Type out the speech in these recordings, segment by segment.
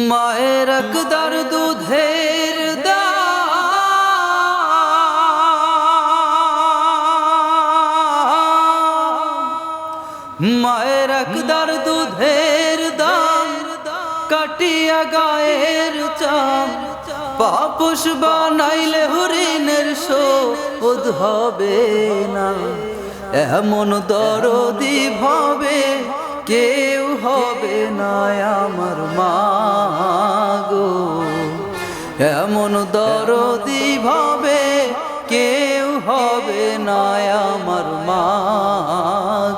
মায়ের একদার দুধের দাম, মায়ের একদার দুধের দাম কাটিয়া গায়ের চাম, পাপোশ বানাইলে হরিণের শোধ হবে না। এমন দরদি ভাবে কেউ হবে না আমার মা গো, এমন দরদি ভাবে কেউ হবে না আমার মা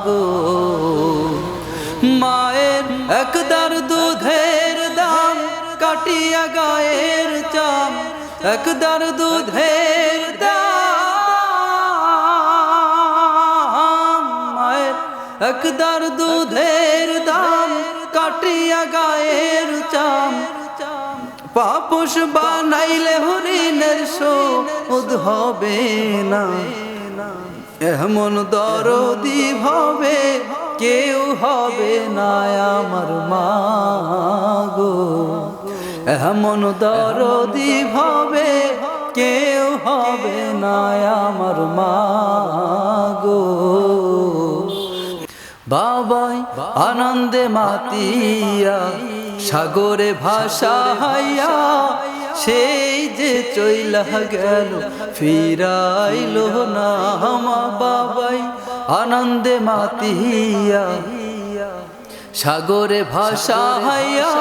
গো। মায়ের একদার দুধের দাম কাটিয়া গায়ের চাম, একদার দুধের দাম, মায়ের একদার দুধের দাম কাটিয়া গায়ের চাম, পাপোশ বানাইলে হরিণের শোধ হবে না। এমন দরদি ভাবে কেউ হবে না আমার মা গো, এমন দরদি ভাবে কেউ হবে না আমার মা গো। বাবাই আনন্দে মাতিয়া সাগরে ভাসাইয়া, সেই যে চইলা গেল ফিরাইলো না। মা বাবাই আনন্দে মাতিয়া সাগরে ভাসাইয়া,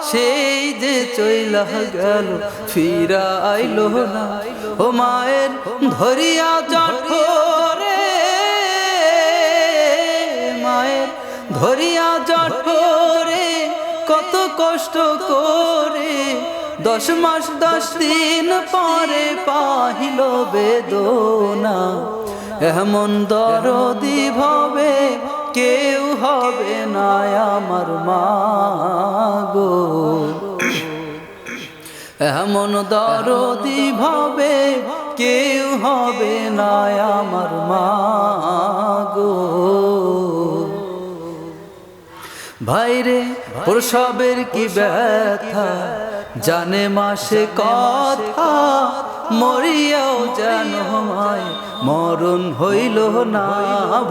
সেই যে চইলা গেল ফিরাইলো না। ও মায়ের ধরিয়া জঠরে, মায়ের ধরিয়া জঠরে কত কষ্ট করে 10 মাস 10 দিন পরে পাহিল বেদনা। এমন দরদি ভাবে কেউ হবে না আমার মা গো, এমন দরদি ভাবে কেউ হবে না আমার মা গো। ভাইরে প্রসবের কি ব্যথা জানে মাসে কথা, মরিয়াও যেন মায় মরণ হইল না।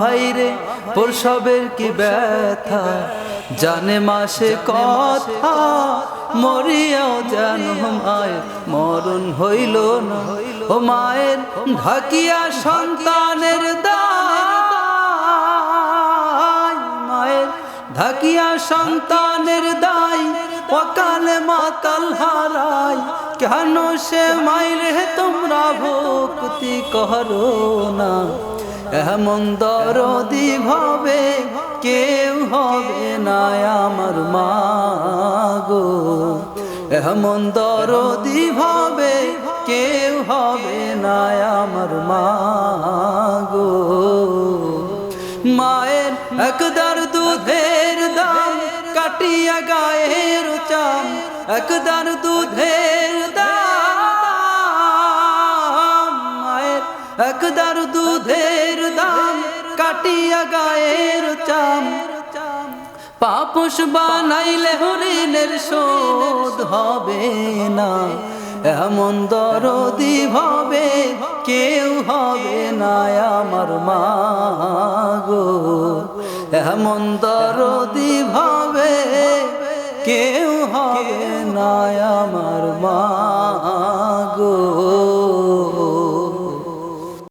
ভাইরে প্রসবের কি ব্যথা জানে মাসে কথা, মরিয়াও যেন মায় মরণ হইল না। ও মায়ের ঢাকিয়া সন্তানের দায়, মায়ের ঢাকিয়া সন্তানের দায় অকালে মাতাল হারাই, কেন সে মাইরে তোমরা ভক্তি করো না। এমন দরদি ভাবে কেউ হবে না আমার মা গো, এমন দরদি ভাবে কেউ হবে না আমার মা গো। মায়ের একদার দুধের দাম কাটিয়া গায়ের চাম, একদার দুধের দাম, মায়ের একদার দুধের দাম কাটিয়া গায়ের চাম, পাপোশ বানাইলে হরিণের শোধ হবে না। এমন দরদি ভাবে কেউ হবে না আমার মা গো, এমন দরদি ভাবে কেউ হবে না আমার মা।